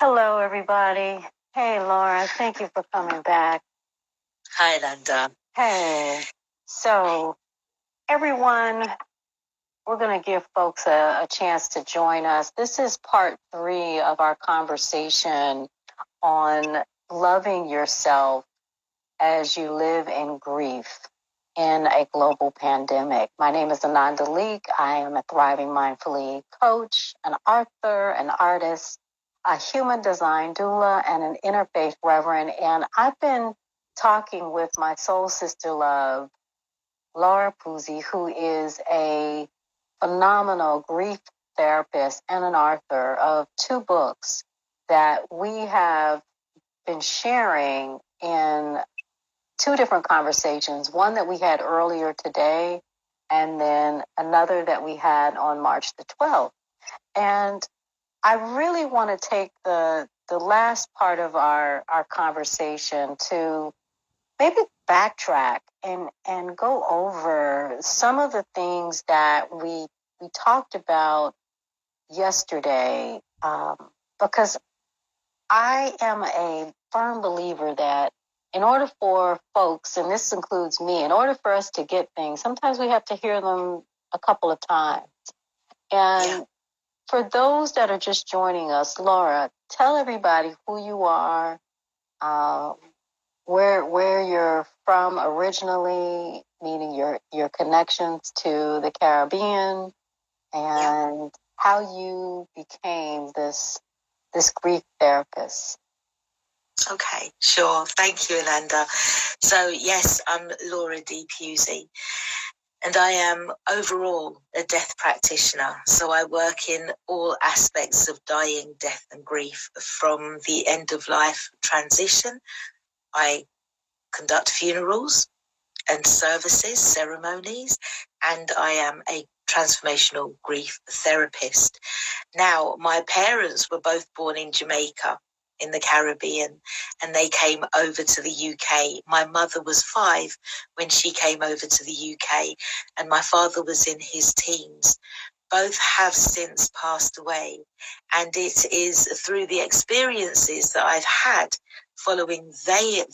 Hello, everybody. Hey, Laura, thank you for coming back. Hi, Ananda. Hey, so everyone, we're going to give folks a chance to join us. This is part 3 of our conversation on loving yourself as you live in grief in a global pandemic. My name is Ananda Leeke. I am a thriving mindfully coach, an author, an artist, a human design doula, and an interfaith reverend. And I've been talking with my soul sister love, Laura Pusey, who is a phenomenal grief therapist and an author of 2 books that we have been sharing in 2 different conversations, one that we had earlier today, and then another that we had on March the 12th. And I really want to take the last part of our conversation to maybe backtrack and go over some of the things that we talked about yesterday, because I am a firm believer that in order for folks, and this includes me, in order for us to get things, sometimes we have to hear them a couple of times. And for those that are just joining us, Laura, tell everybody who you are, where you're from originally, meaning your connections to the Caribbean, and how you became this grief therapist. Okay, sure. Thank you, Ananda. So, yes, I'm Laura D. Pusey, and I am overall a death practitioner. So I work in all aspects of dying, death, and grief, from the end of life transition. I conduct funerals and services, ceremonies, and I am a transformational grief therapist. Now, my parents were both born in Jamaica, in the Caribbean, and they came over to the UK. My mother was 5 when she came over to the UK, and my father was in his teens. Both have since passed away, and it is through the experiences that I've had following their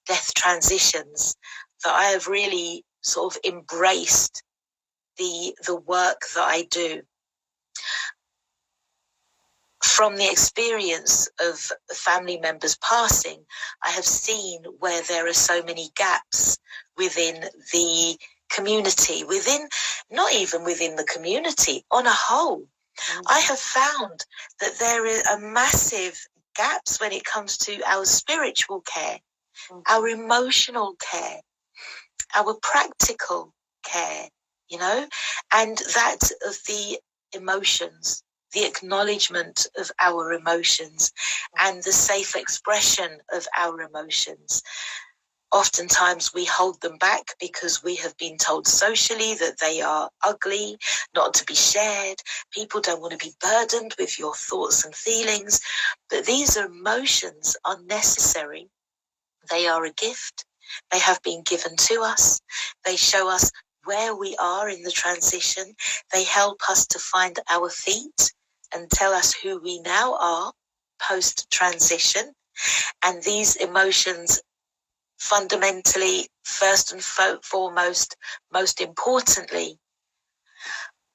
death transitions that I have really sort of embraced the work that I do. From the experience of family members passing, I have seen where there are so many gaps within the community, not even within the community, on a whole. I have found that there are massive gaps when it comes to our spiritual care, our emotional care, our practical care, and that of the emotions, the acknowledgement of our emotions, and the safe expression of our emotions. Oftentimes we hold them back because we have been told socially that they are ugly, not to be shared. People don't want to be burdened with your thoughts and feelings. But these emotions are necessary. They are a gift. They have been given to us. They show us where we are in the transition. They help us to find our feet and tell us who we now are post-transition. And these emotions fundamentally, first and foremost, most importantly,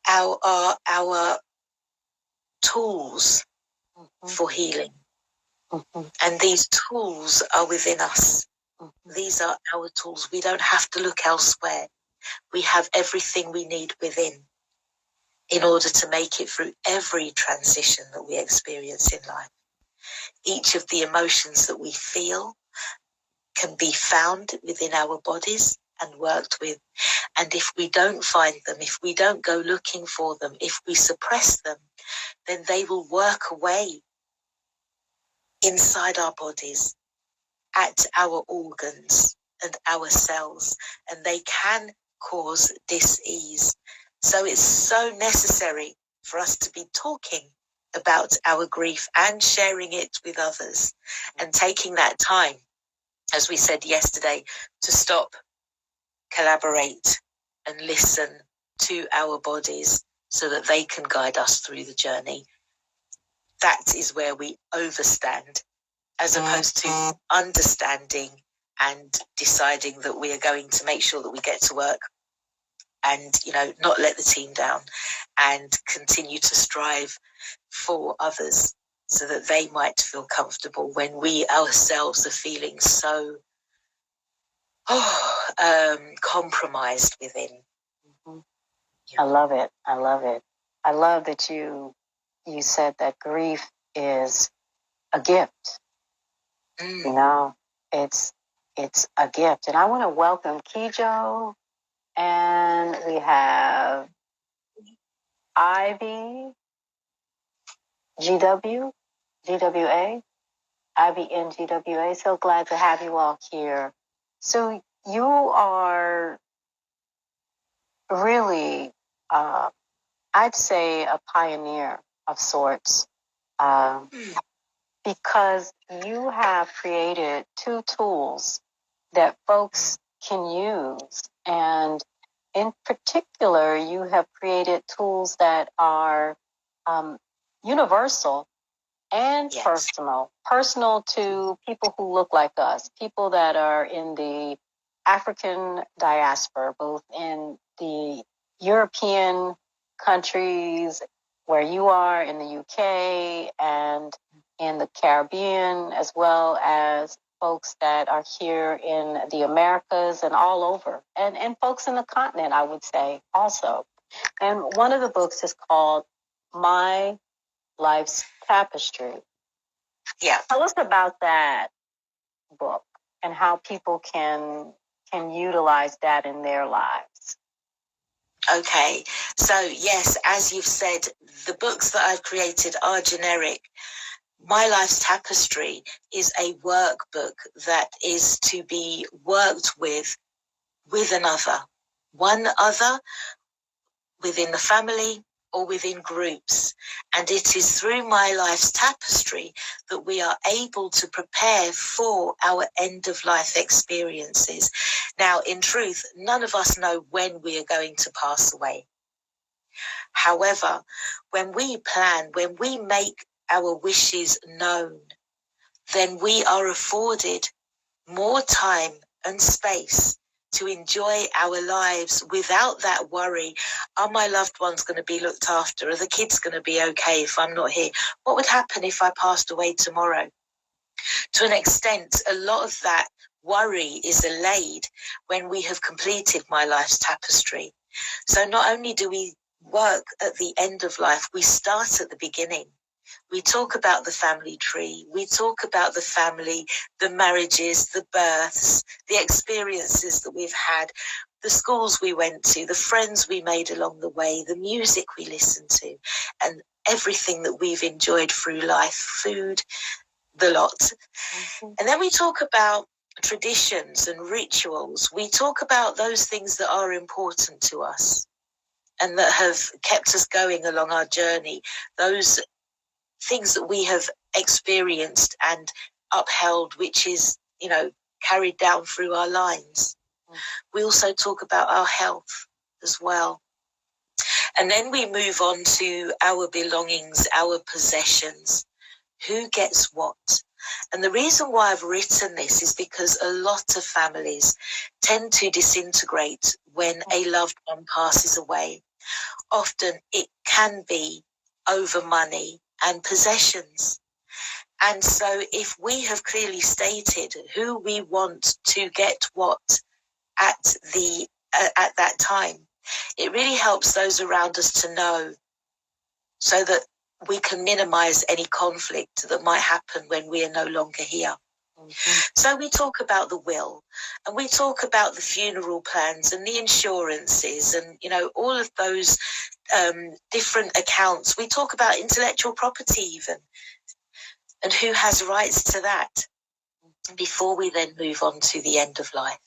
are our tools for healing. And these tools are within us. These are our tools. We don't have to look elsewhere. We have everything we need within in order to make it through every transition that we experience in life. Each of the emotions that we feel can be found within our bodies and worked with. And if we don't find them, if we don't go looking for them, if we suppress them, then they will work away inside our bodies, at our organs and our cells, and they can cause dis-ease. So it's so necessary for us to be talking about our grief and sharing it with others, and taking that time, as we said yesterday, to stop, collaborate, and listen to our bodies so that they can guide us through the journey. that is where we overstand, as opposed to understanding and deciding that we are going to make sure that we get to work and, not let the team down and continue to strive for others so that they might feel comfortable when we ourselves are feeling so compromised within. Mm-hmm. I love it. I love it. I love that you said that grief is a gift. It's a gift. And I want to welcome Kijo, and we have Ivy, GWA, Ivy and GWA. So glad to have you all here. So you are really, I'd say, a pioneer of sorts, because you have created two tools that folks can use. And in particular, you have created tools that are universal and personal to people who look like us, people that are in the African diaspora, both in the European countries where you are, in the UK, and in the Caribbean, as well as folks that are here in the Americas and all over, and folks in the continent, I would say, also. And one of the books is called My Life's Tapestry. Yeah. Tell us about that book and how people can utilize that in their lives. Okay, so yes, as you've said, the books that I've created are generic. My Life's Tapestry is a workbook that is to be worked with another, one other, within the family or within groups. And it is through My Life's Tapestry that we are able to prepare for our end-of-life experiences. Now, in truth, none of us know when we are going to pass away. However, when we plan, when we make our wishes known, then we are afforded more time and space to enjoy our lives without that worry. Are my loved ones going to be looked after? Are the kids going to be okay if I'm not here? What would happen if I passed away tomorrow? To an extent, a lot of that worry is allayed when we have completed My Life's Tapestry. So not only do we work at the end of life, we start at the beginning. We talk about the family tree. We talk about the family, the marriages, the births, the experiences that we've had, the schools we went to, the friends we made along the way, the music we listened to, and everything that we've enjoyed through life, food, the lot. Mm-hmm. And then we talk about traditions and rituals. We talk about those things that are important to us and that have kept us going along our journey, those things that we have experienced and upheld, which is, carried down through our lines. We also talk about our health as well. And then we move on to our belongings, our possessions. Who gets what? And the reason why I've written this is because a lot of families tend to disintegrate when a loved one passes away. Often it can be over money and possessions. And so if we have clearly stated who we want to get what at that time, it really helps those around us to know, so that we can minimize any conflict that might happen when we are no longer here. Mm-hmm. So we talk about the will, and we talk about the funeral plans and the insurances and, all of those different accounts. We talk about intellectual property even, and who has rights to that, before we then move on to the end of life.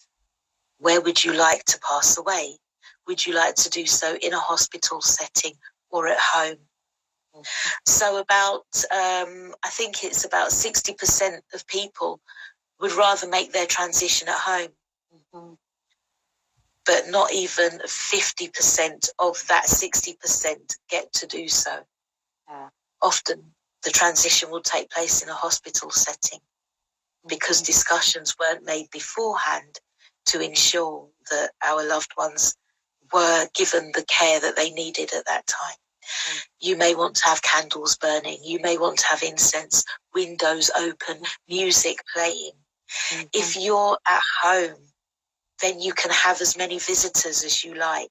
Where would you like to pass away? Would you like to do so in a hospital setting or at home? So about, I think it's about 60% of people would rather make their transition at home. Mm-hmm. But not even 50% of that 60% get to do so. Yeah. Often the transition will take place in a hospital setting, because discussions weren't made beforehand to ensure that our loved ones were given the care that they needed at that time. You may want to have candles burning. You may want to have incense, windows open, music playing. If you're at home, then you can have as many visitors as you like.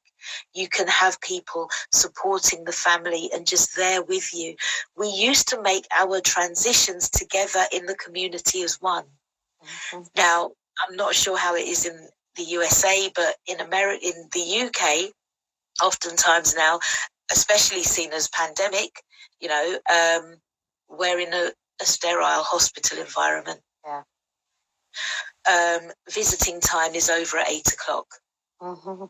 You can have people supporting the family and just there with you. We used to make our transitions together in the community as one. Now, I'm not sure how it is in the USA, but in the UK, oftentimes now, especially seen as pandemic, we're in a sterile hospital environment. Yeah. Visiting time is over at 8:00.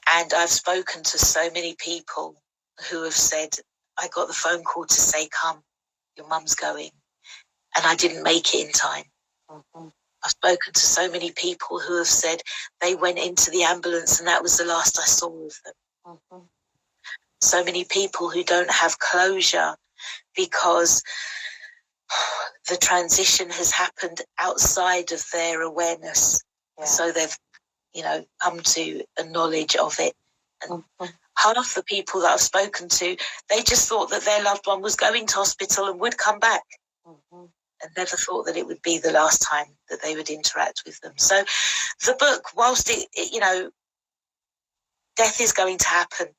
And I've spoken to so many people who have said, I got the phone call to say, come, your mum's going. And I didn't make it in time. I've spoken to so many people who have said they went into the ambulance and that was the last I saw of them. So many people who don't have closure because the transition has happened outside of their awareness. Yeah. So they've, come to a knowledge of it. And half the people that I've spoken to, they just thought that their loved one was going to hospital and would come back. And never thought that it would be the last time that they would interact with them. So the book, whilst death is going to happen,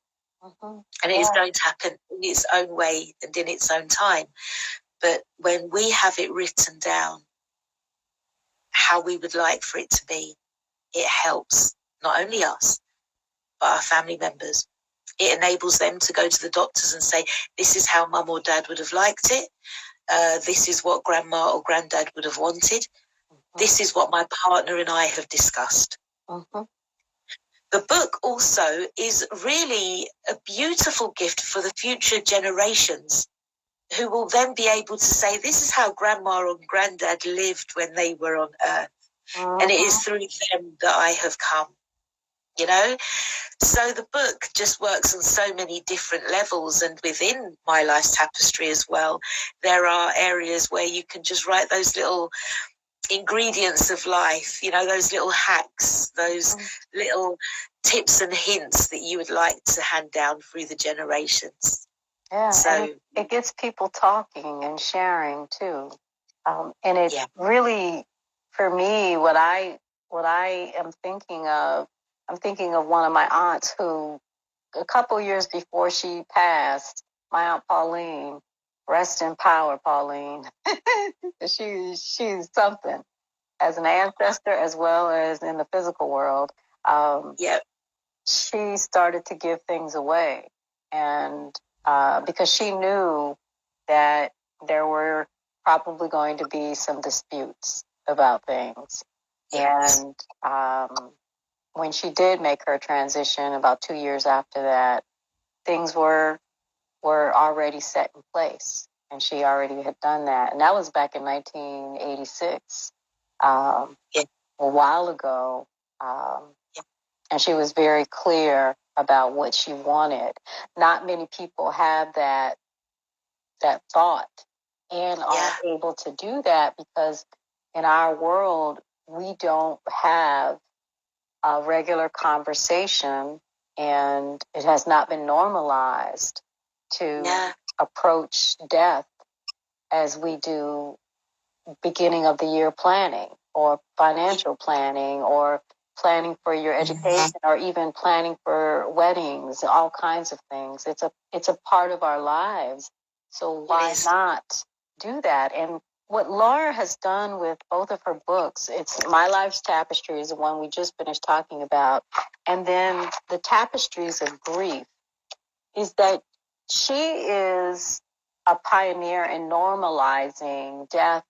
and it is going to happen in its own way and in its own time. But when we have it written down, how we would like for it to be, it helps not only us, but our family members. It enables them to go to the doctors and say, this is how mum or dad would have liked it. This is what grandma or granddad would have wanted. This is what my partner and I have discussed. The book also is really a beautiful gift for the future generations who will then be able to say, this is how grandma and granddad lived when they were on earth. And it is through them that I have come, So the book just works on so many different levels, and within My Life's Tapestry as well, there are areas where you can just write those little ingredients of life, those little hacks, those little tips and hints that you would like to hand down through the generations. Yeah, so and it gets people talking and sharing too. And it really, for me, what I am thinking of, I'm thinking of one of my aunts who, a couple years before she passed, my Aunt Pauline, rest in power, Pauline. She's something as an ancestor as well as in the physical world. She started to give things away, and because she knew that there were probably going to be some disputes about things. And when she did make her transition about 2 years after that, things were already set in place, and she already had done that. And that was back in 1986, a while ago. And she was very clear about what she wanted. Not many people have that thought and are able to do that, because in our world, we don't have a regular conversation, and it has not been normalized to approach death as we do beginning of the year planning or financial planning or planning for your education or even planning for weddings, all kinds of things. It's a part of our lives. So why not do that? And what Laura has done with both of her books, it's My Life's Tapestry is the one we just finished talking about, and then the Tapestries of Grief, is that she is a pioneer in normalizing death,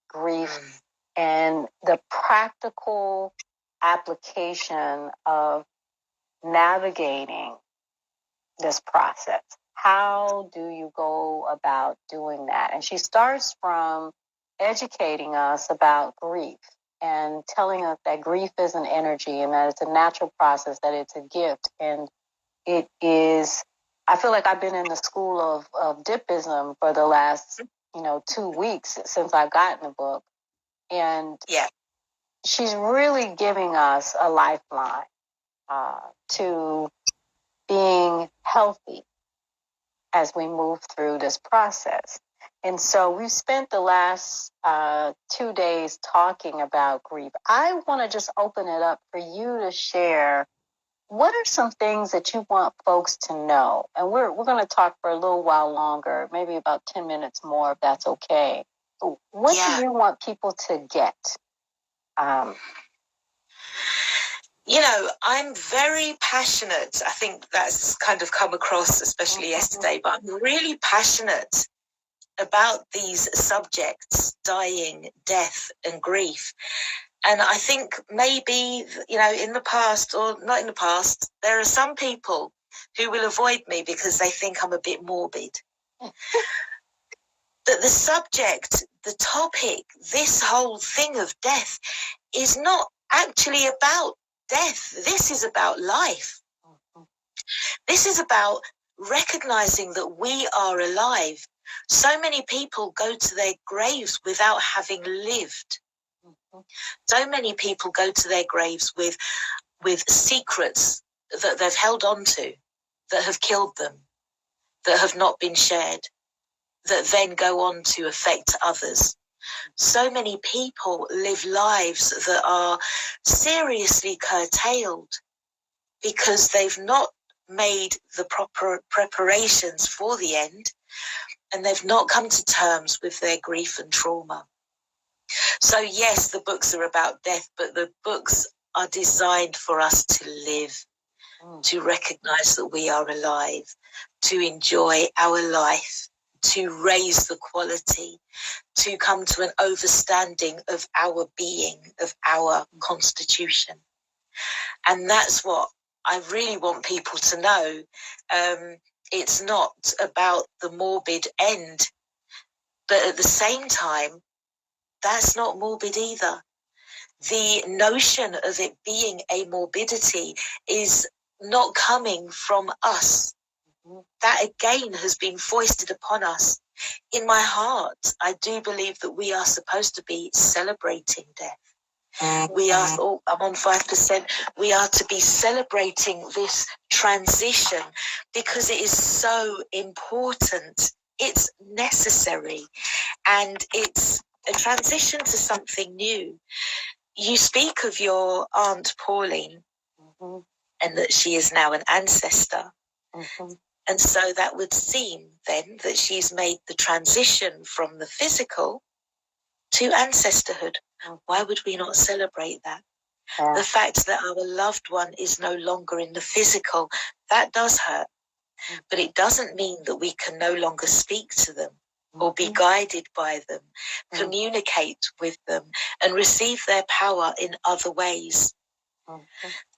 grief, and the practical application of navigating this process. How do you go about doing that? And she starts from educating us about grief and telling us that grief is an energy and that it's a natural process, that it's a gift, and it is I feel like I've been in the school of Dipism for the last, 2 weeks since I've gotten the book. And she's really giving us a lifeline to being healthy as we move through this process. And so we've spent the last 2 days talking about grief. I want to just open it up for you to share. What are some things that you want folks to know? And we're going to talk for a little while longer, maybe about 10 minutes more, if that's okay. What do you want people to get? I'm very passionate. I think that's kind of come across, especially yesterday, but I'm really passionate about these subjects, dying, death, and grief. And I think maybe, in the past, or not in the past, there are some people who will avoid me because they think I'm a bit morbid. That the subject, the topic, this whole thing of death is not actually about death. This is about life. This is about recognizing that we are alive. So many people go to their graves without having lived. So many people go to their graves with secrets that they've held on to, that have killed them, that have not been shared, that then go on to affect others. So many people live lives that are seriously curtailed because they've not made the proper preparations for the end, and they've not come to terms with their grief and trauma. So yes, the books are about death, but the books are designed for us to live, to recognize that we are alive, to enjoy our life, to raise the quality, to come to an understanding of our being, of our constitution. And that's what I really want people to know. It's not about the morbid end, but at the same time, that's not morbid either. The notion of it being a morbidity is not coming from us. That again has been foisted upon us. In my heart, I do believe that we are supposed to be celebrating death. We are, I'm on 5%. We are to be celebrating this transition because it is so important. It's necessary. And it's a transition to something new. You speak of your Aunt Pauline and that she is now an ancestor. And so that would seem then that she's made the transition from the physical to ancestorhood. Why would we not celebrate that? The fact that our loved one is no longer in the physical, that does hurt. But it doesn't mean that we can no longer speak to them or be guided by them, communicate with them, and receive their power in other ways.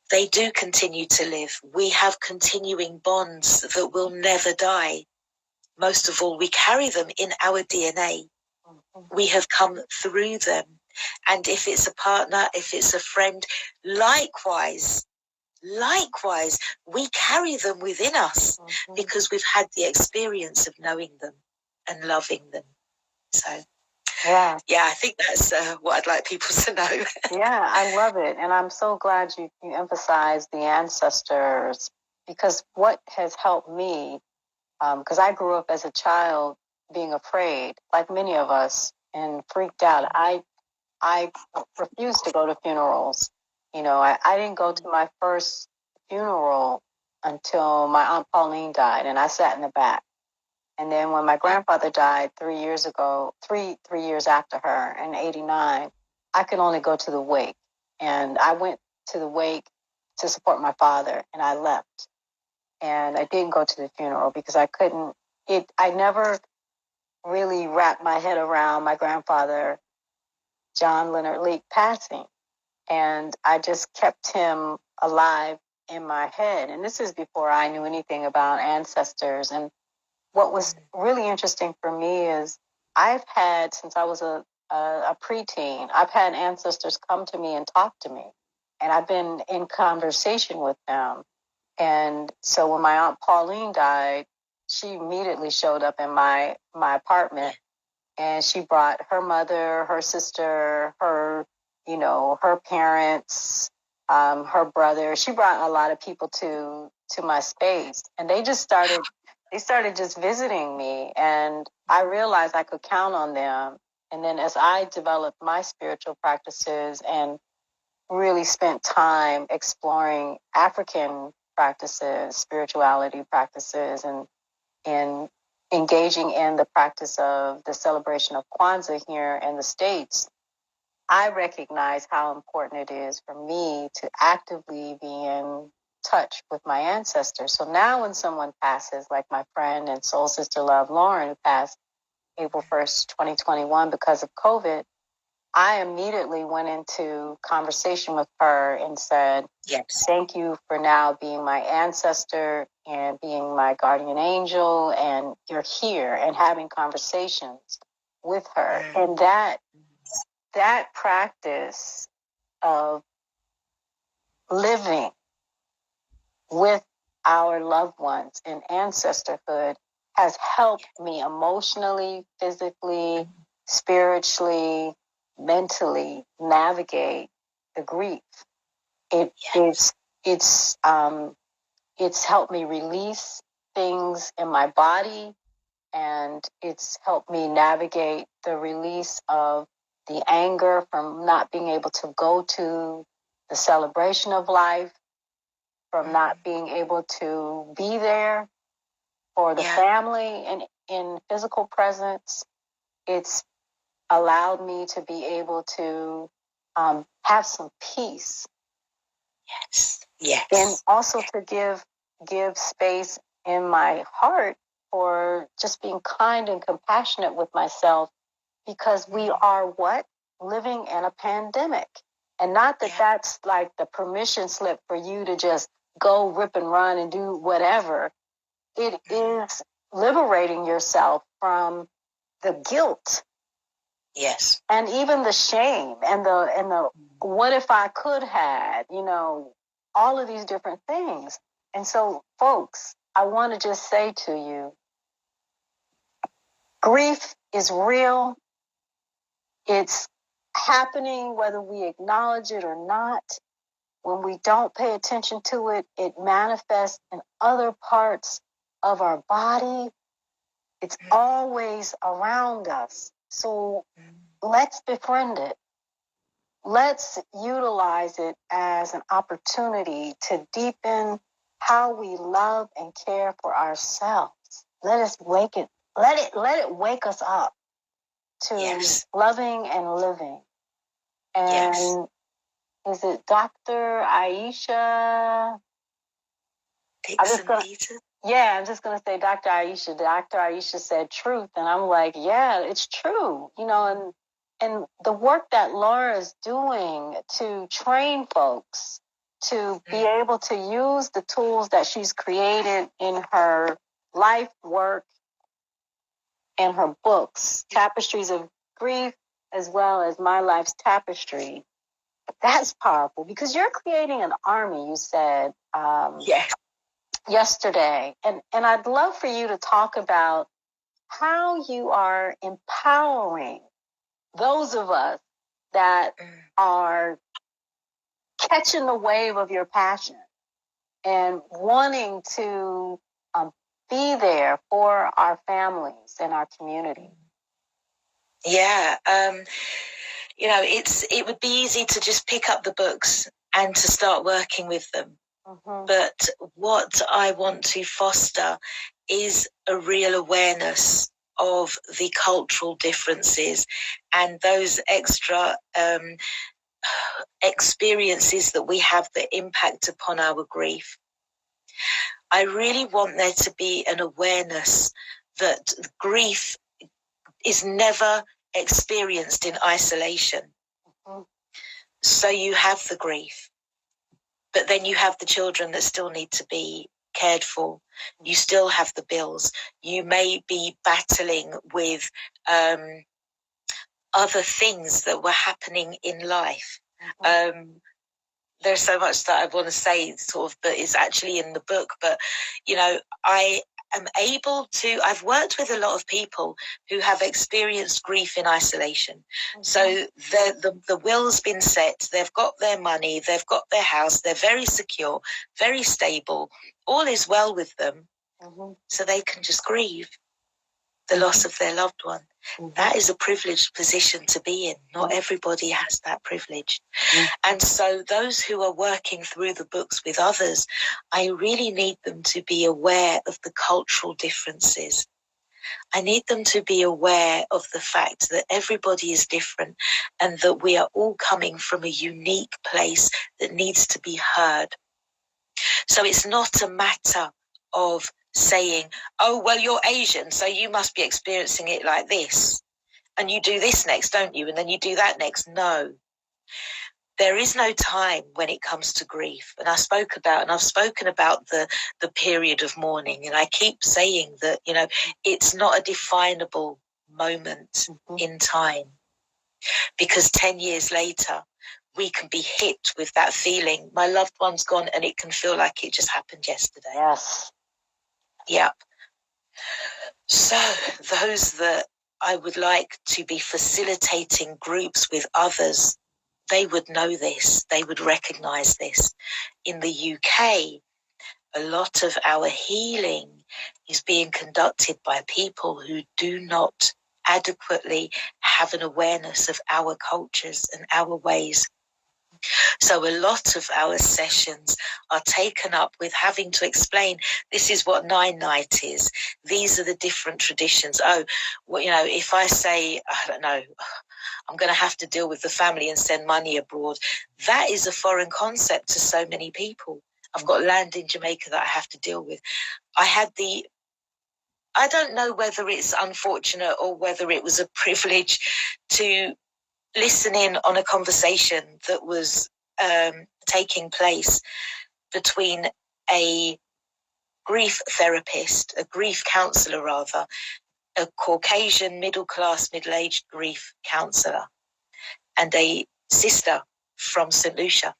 They do continue to live. We have continuing bonds that will never die. Most of all, we carry them in our DNA. We have come through them. And if it's a partner, if it's a friend, likewise, we carry them within us because we've had the experience of knowing them and loving them. So, yeah, I think that's what I'd like people to know. Yeah, I love it. And I'm so glad you emphasized the ancestors, because what has helped me, because I grew up as a child being afraid, like many of us, and freaked out. I refused to go to funerals. I didn't go to my first funeral until my Aunt Pauline died, and I sat in the back. And then when my grandfather died 3 years ago, three years after her, in '89, I could only go to the wake. And I went to the wake to support my father, and I left. And I didn't go to the funeral because I couldn't. I never really wrapped my head around my grandfather, John Leonard Leeke, passing. And I just kept him alive in my head. And this is before I knew anything about ancestors. And what was really interesting for me is I've had, since I was a preteen, I've had ancestors come to me and talk to me. And I've been in conversation with them. And so when my Aunt Pauline died, she immediately showed up in my apartment, and she brought her mother, her sister, her, her parents, her brother. She brought a lot of people to my space, and they started just visiting me, and I realized I could count on them. And then as I developed my spiritual practices and really spent time exploring African practices, spirituality practices, and engaging in the practice of the celebration of Kwanzaa here in the States, I recognize how important it is for me to actively be in touch with my ancestors. So now when someone passes, like my friend and soul sister Love Lauren, who passed April 1st, 2021 because of COVID, I immediately went into conversation with her and said, yes, thank you for now being my ancestor and being my guardian angel, and you're here, and having conversations with her. And that practice of living with our loved ones in ancestorhood has helped me emotionally, physically, spiritually, mentally navigate the grief. It's helped me release things in my body, and it's helped me navigate the release of the anger from not being able to go to the celebration of life, from not being able to be there for the family and in physical presence. It's allowed me to be able to have some peace. Yes. And also to give space in my heart for just being kind and compassionate with myself, because we are living in a pandemic. And not that that's like the permission slip for you to just go rip and run and do whatever. It is liberating yourself from the guilt. Yes. And even the shame and the what if I could had, all of these different things. And so, folks, I want to just say to you, grief is real. It's happening whether we acknowledge it or not. When we don't pay attention to it, it manifests in other parts of our body. It's always around us. So let's befriend it. Let's utilize it as an opportunity to deepen how we love and care for ourselves. Let it wake us up to loving and living. And is it Dr. Aisha? I'm just going to say Dr. Aisha. Dr. Aisha said truth. And I'm like, yeah, it's true. And the work that Laura is doing to train folks to be able to use the tools that she's created in her life work and her books, Tapestries of Grief, as well as My Life's Tapestry, that's powerful, because you're creating an army, you said yesterday. And I'd love for you to talk about how you are empowering those of us that are catching the wave of your passion and wanting to be there for our families and our community. It would be easy to just pick up the books and to start working with them. But what I want to foster is a real awareness of the cultural differences and those extra experiences that we have that impact upon our grief. I really want there to be an awareness that grief is never experienced in isolation. So you have the grief, but then you have the children that still need to be cared for. You still have the bills. You may be battling with other things that were happening in life. there's so much that I want to say, sort of, but it's actually in the book. But, you know, I am able to, I've worked with a lot of people who have experienced grief in isolation. Mm-hmm. So the will's been set, they've got their money, they've got their house, they're very secure, very stable, all is well with them. Mm-hmm. So they can just grieve the loss of their loved one. Mm-hmm. That is a privileged position to be in. Not everybody has that privilege. Mm-hmm. And so those who are working through the books with others, I really need them to be aware of the cultural differences. I need them to be aware of the fact that everybody is different and that we are all coming from a unique place that needs to be heard. So it's not a matter of saying, oh, well, you're Asian, so you must be experiencing it like this. And you do this next, don't you? And then you do that next. No. There is no time when it comes to grief. And I've spoken about the period of mourning. And I keep saying that, you know, it's not a definable moment in time. Because 10 years later, we can be hit with that feeling, my loved one's gone, and it can feel like it just happened yesterday. Yes. Yep. So those that I would like to be facilitating groups with others, they would know this, they would recognize this. In the UK, a lot of our healing is being conducted by people who do not adequately have an awareness of our cultures and our ways. So a lot of our sessions are taken up with having to explain, this is what Nine Night is. These are the different traditions. Oh, well, you know, if I say, I don't know, I'm going to have to deal with the family and send money abroad, that is a foreign concept to so many people. I've got land in Jamaica that I have to deal with. I don't know whether it's unfortunate or whether it was a privilege to listen in on a conversation that was taking place between a grief therapist, a grief counsellor rather, a Caucasian middle-class, middle-aged grief counsellor, and a sister from St. Lucia,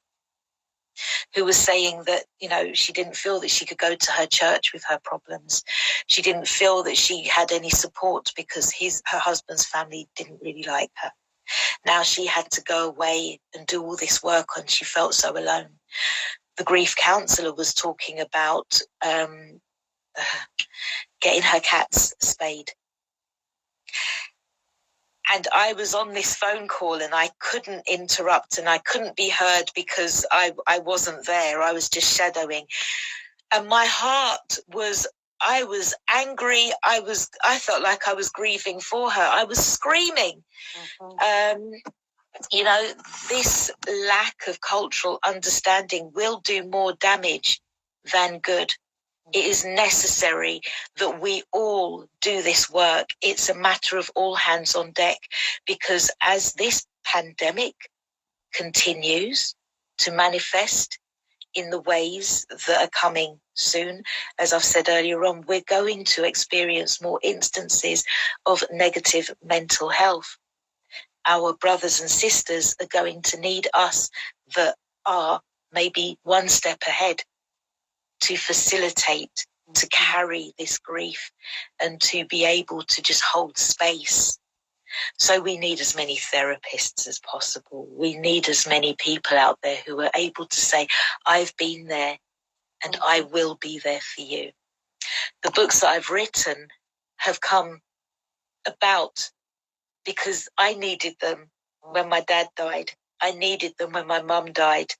who was saying that, you know, she didn't feel that she could go to her church with her problems. She didn't feel that she had any support because her husband's family didn't really like her. Now she had to go away and do all this work and she felt so alone. The grief counsellor was talking about getting her cats spayed. And I was on this phone call and I couldn't interrupt and I couldn't be heard because I wasn't there. I was just shadowing. And my heart was, I was angry. I felt like I was grieving for her. I was screaming. Mm-hmm. You know, this lack of cultural understanding will do more damage than good. It is necessary that we all do this work. It's a matter of all hands on deck, because as this pandemic continues to manifest in the ways that are coming soon, as I've said earlier on, we're going to experience more instances of negative mental health. Our brothers and sisters are going to need us that are maybe one step ahead to facilitate, to carry this grief and to be able to just hold space. So we need as many therapists as possible. We need as many people out there who are able to say, I've been there and I will be there for you. The books that I've written have come about because I needed them when my dad died. I needed them when my mum died,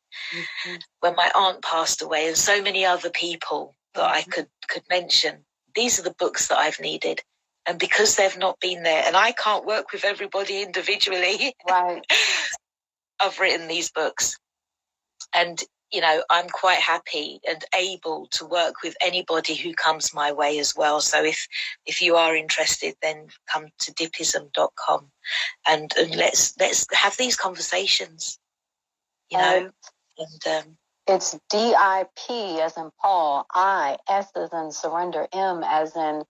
when my aunt passed away, and so many other people that I could mention. These are the books that I've needed. And because they've not been there, and I can't work with everybody individually, right. I've written these books. And, you know, I'm quite happy and able to work with anybody who comes my way as well. So if you are interested, then come to dipism.com and let's have these conversations, you know. And it's DIP as in Paul, I, S as in surrender, M as in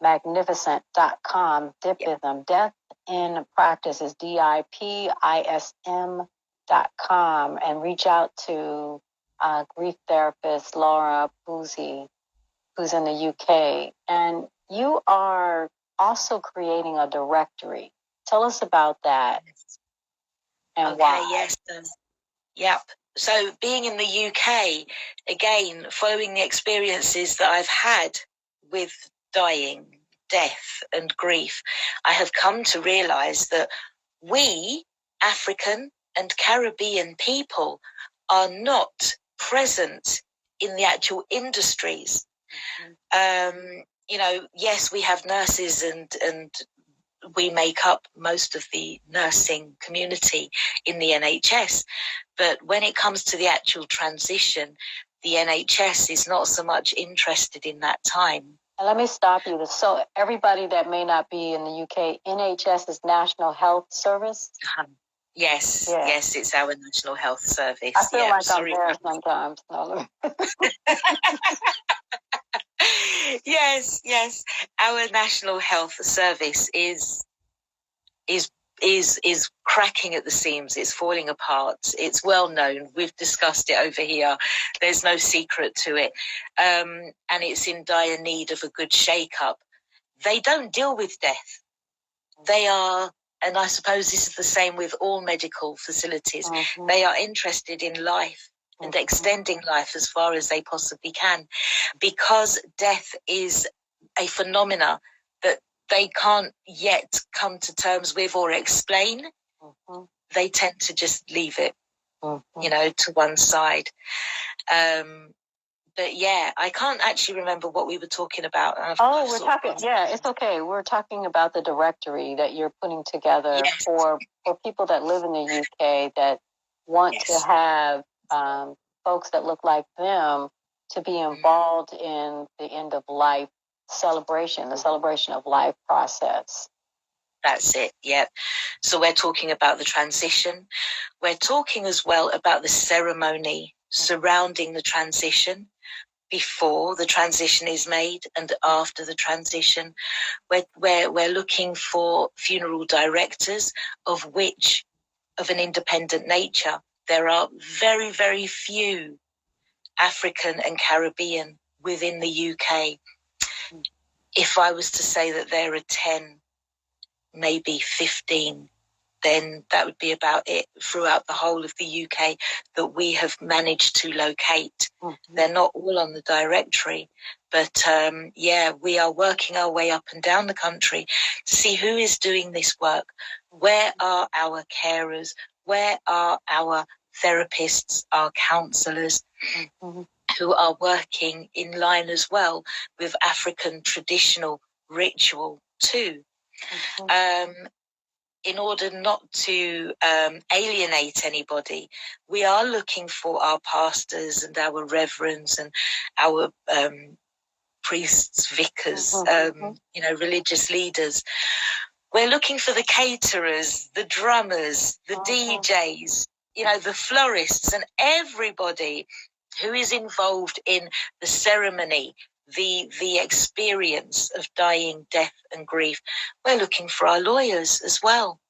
magnificent.com, Dipism. Death in Practice is DIPISM.com. Tapestries.com and reach out to grief therapist Laura Pusey, who's in the UK. And you are also creating a directory. Tell us about that and why. Yes. Yep. So being in the UK, again, following the experiences that I've had with dying, death and grief, I have come to realize that we, African and Caribbean people, are not present in the actual industries. Yes, we have nurses and we make up most of the nursing community in the NHS. But when it comes to the actual transition, the NHS is not so much interested in that time. And let me stop you. So everybody that may not be in the UK, NHS is National Health Service? Yes, it's our National Health Service. I feel like I'm there sometimes. Yes. Our National Health Service is cracking at the seams. It's falling apart. It's well known. We've discussed it over here. There's no secret to it. And it's in dire need of a good shake-up. They don't deal with death. They are, and I suppose this is the same with all medical facilities, they are interested in life and extending life as far as they possibly can, because death is a phenomena that they can't yet come to terms with or explain. They tend to just leave it, to one side. But yeah, I can't actually remember what we were talking about. We're talking, it's okay. We're talking about the directory that you're putting together for people that live in the UK that want to have folks that look like them to be involved in the end of life celebration, the celebration of life process. That's it, yeah. So we're talking about the transition. We're talking as well about the ceremony surrounding the transition, before the transition is made and after the transition. We're looking for funeral directors of an independent nature. There are very, very few African and Caribbean within the UK. If I was to say that there are 10, maybe 15, then that would be about it throughout the whole of the UK that we have managed to locate. They're not all on the directory, but we are working our way up and down the country to see who is doing this work. Where are our carers? Where are our therapists, our counsellors, who are working in line as well with African traditional ritual too? In order not to alienate anybody, we are looking for our pastors and our reverends and our priests, vicars, religious leaders. We're looking for the caterers, the drummers, the DJs, the florists, and everybody who is involved in the ceremony, the experience of dying, death and grief. We're looking for our lawyers as well,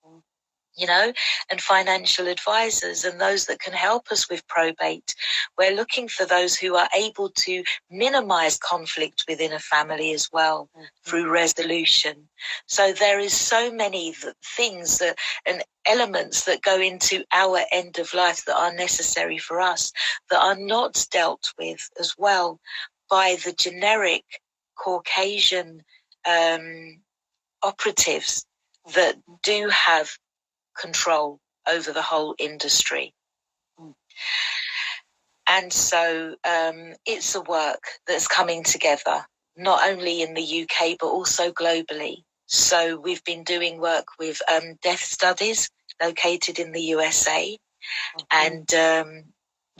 and financial advisors and those that can help us with probate. We're looking for those who are able to minimize conflict within a family as well through resolution. So there is so many things and elements that go into our end of life that are necessary for us that are not dealt with as well by the generic Caucasian operatives that do have control over the whole industry. And so it's a work that's coming together, not only in the UK, but also globally. So we've been doing work with death studies located in the USA, and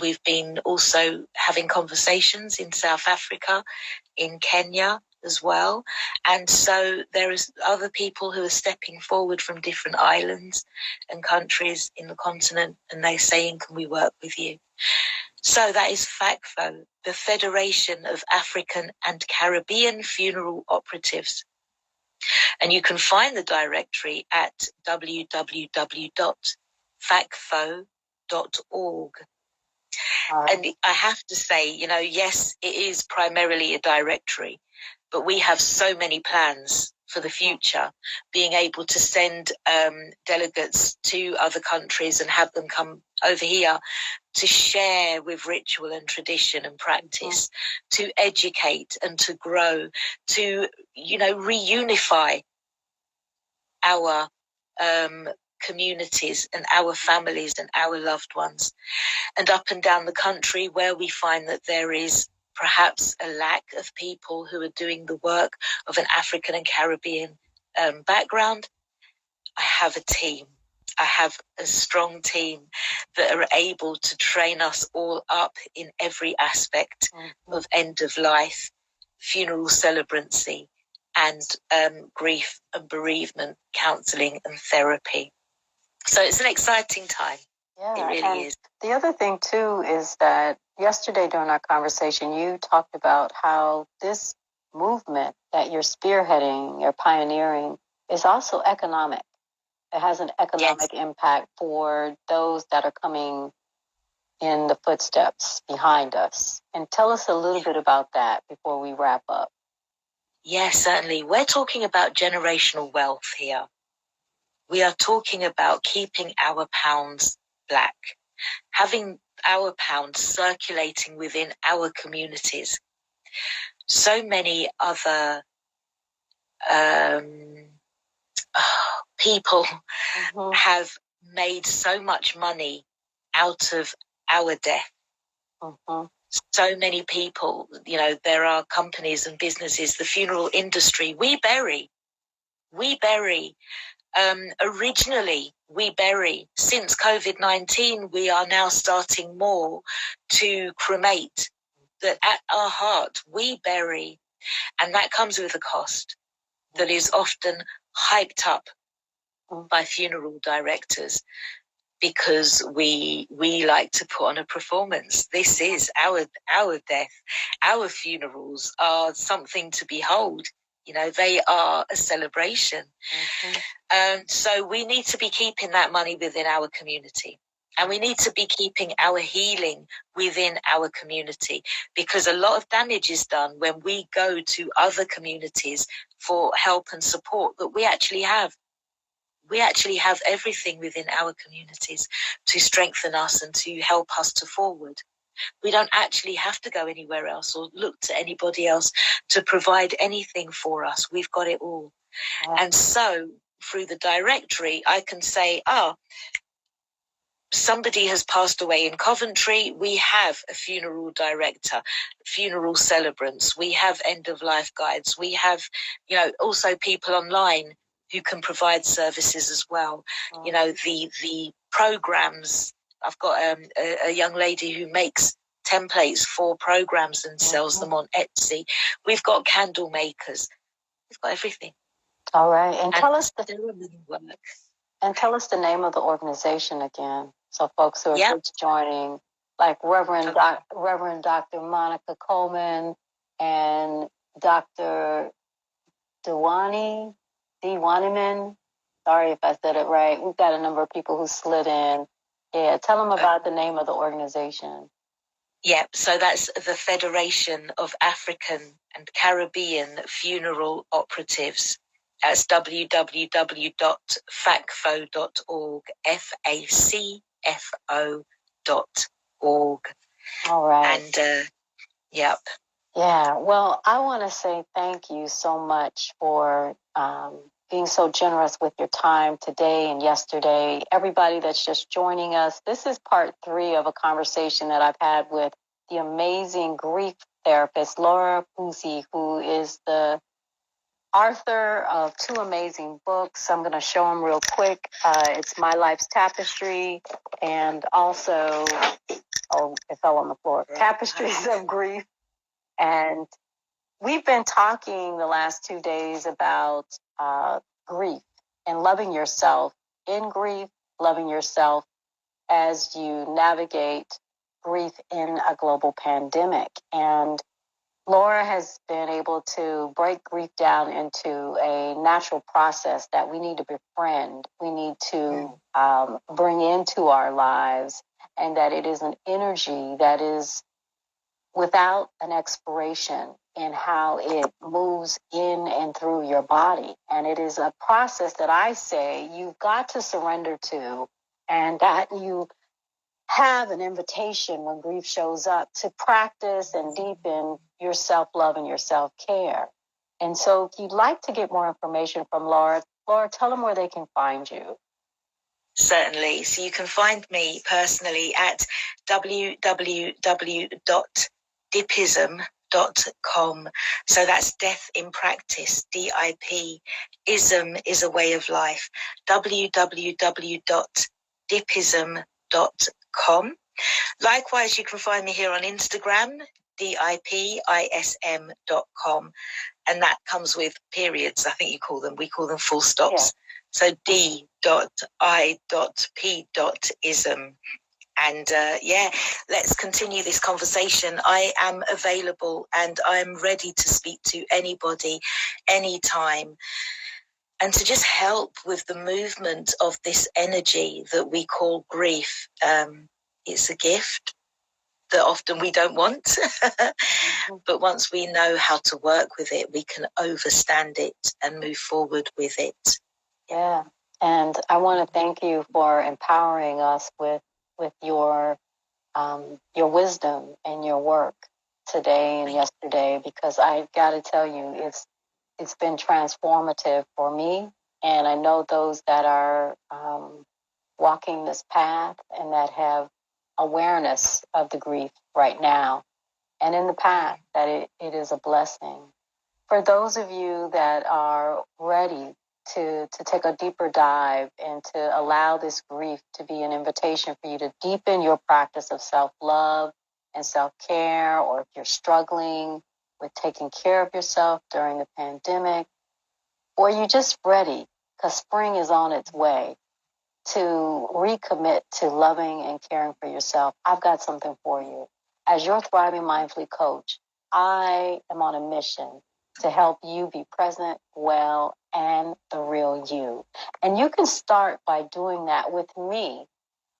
we've been also having conversations in South Africa, in Kenya as well. And so there is other people who are stepping forward from different islands and countries in the continent, and they're saying, can we work with you? So that is FACFO, the Federation of African and Caribbean Funeral Operatives. And you can find the directory at www.facfo.org. pt2.org. Right. And I have to say, yes, it is primarily a directory, but we have so many plans for the future, being able to send delegates to other countries and have them come over here to share with ritual and tradition and practice, to educate and to grow, to, reunify our communities and our families and our loved ones. And up and down the country where we find that there is perhaps a lack of people who are doing the work of an African and Caribbean background, I have a team. I have a strong team that are able to train us all up in every aspect of end of life, funeral celebrancy, and grief and bereavement counselling and therapy. So it's an exciting time. Yeah, it really and is. The other thing too is that yesterday during our conversation, you talked about how this movement that you're spearheading, you're pioneering, is also economic. It has an economic impact for those that are coming in the footsteps behind us. And tell us a little bit about that before we wrap up. Yes, certainly. We're talking about generational wealth here. We are talking about keeping our pounds black, having our pounds circulating within our communities. So many other people have made so much money out of our death. So many people, there are companies and businesses, the funeral industry, we bury. Originally, we bury. Since COVID-19, we are now starting more to cremate. That at our heart, we bury. And that comes with a cost that is often hyped up by funeral directors because we like to put on a performance. This is our death. Our funerals are something to behold. They are a celebration. So we need to be keeping that money within our community. And we need to be keeping our healing within our community, because a lot of damage is done when we go to other communities for help and support that we actually have. We actually have everything within our communities to strengthen us and to help us to forward. We don't actually have to go anywhere else or look to anybody else to provide anything for us. We've got it all. And so through the directory, I can say, somebody has passed away in Coventry. We have a funeral director, funeral celebrants. We have end-of-life guides. We have, also people online who can provide services as well. The programs. I've got a young lady who makes templates for programs and sells them on Etsy. We've got candle makers. We've got everything. All right, and tell us the name of the organization again, so folks who are just joining, like Reverend Dr. Monica Coleman and Dr. Diwaniman. Sorry if I said it right. We've got a number of people who slid in. Yeah, tell them about the name of the organization. So that's the Federation of African and Caribbean Funeral Operatives. That's www.facfo.org, FACFO.org. All right. And, Yeah, well, I want to say thank you so much for being so generous with your time today and yesterday. Everybody that's just joining us, this is part 3 of a conversation that I've had with the amazing grief therapist, Laura Pusey, who is the author of 2 amazing books. I'm going to show them real quick. It's My Life's Tapestry, and also, it fell on the floor, Tapestries of Grief. And we've been talking the last 2 days about grief and loving yourself in grief, loving yourself as you navigate grief in a global pandemic. And Laura has been able to break grief down into a natural process that we need to befriend, we need to bring into our lives, and that it is an energy that is without an expiration in how it moves in and through your body. And it is a process that I say you've got to surrender to, and that you have an invitation when grief shows up to practice and deepen your self-love and your self-care. And so if you'd like to get more information from Laura, tell them where they can find you. Certainly. So you can find me personally at www.dipism.com. So that's death in practice, DIP. Ism is a way of life. www.dipism.com. Likewise, you can find me here on Instagram, dipism.com. And that comes with periods, I think you call them. We call them full stops. Yeah. So d.i.p.ism. And let's continue this conversation. I am available and I'm ready to speak to anybody, anytime, and to just help with the movement of this energy that we call grief. It's a gift that often we don't want. But once we know how to work with it, we can overstand it and move forward with it. Yeah. And I want to thank you for empowering us with your wisdom and your work today and yesterday, because I've got to tell you, it's been transformative for me. And I know those that are walking this path and that have awareness of the grief right now and in the past, that it is a blessing. For those of you that are ready to take a deeper dive and to allow this grief to be an invitation for you to deepen your practice of self-love and self-care, or if you're struggling with taking care of yourself during the pandemic, or you're just ready because spring is on its way to recommit to loving and caring for yourself, I've got something for you. As your Thriving Mindfully coach, I am on a mission to help you be present, well, and the real you. And you can start by doing that with me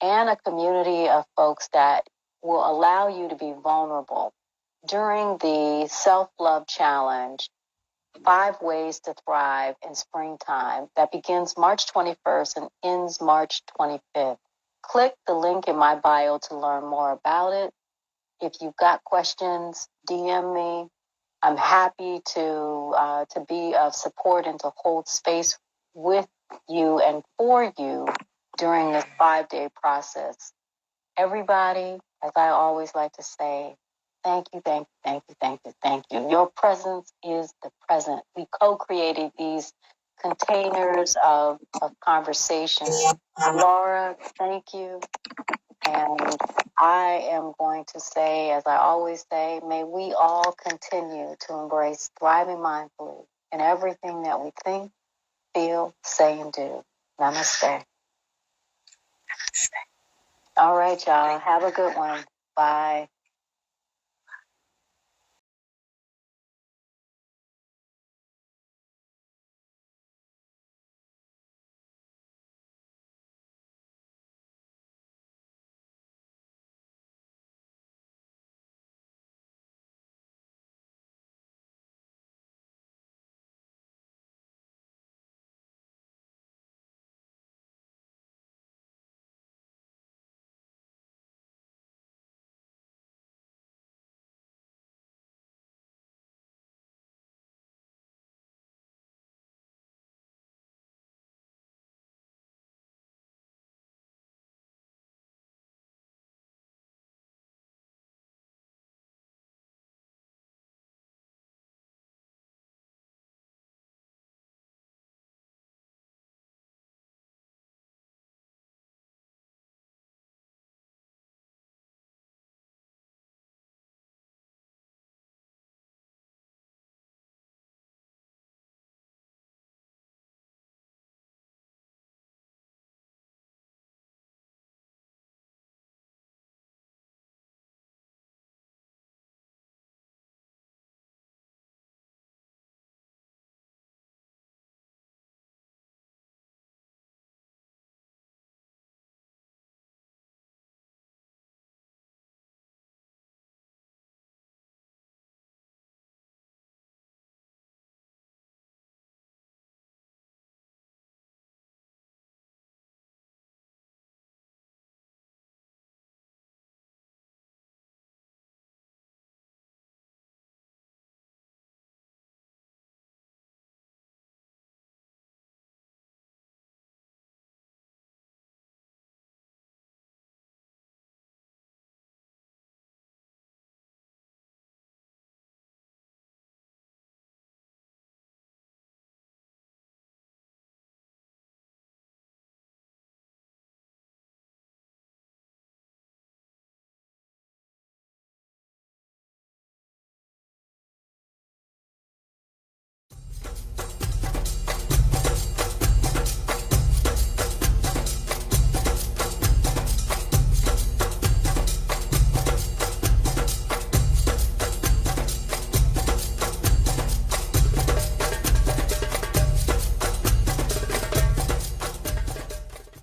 and a community of folks that will allow you to be vulnerable during the Self-Love Challenge, 5 Ways to Thrive in Springtime, that begins March 21st and ends March 25th. Click the link in my bio to learn more about it. If you've got questions, DM me. I'm happy to be of support and to hold space with you and for you during this 5-day process. Everybody, as I always like to say, thank you, thank you, thank you, thank you, thank you. Your presence is the present. We co-created these containers of conversation. Laura, thank you. And I am going to say, as I always say, may we all continue to embrace thriving mindfully in everything that we think, feel, say, and do. Namaste. Namaste. All right, y'all. Have a good one. Bye.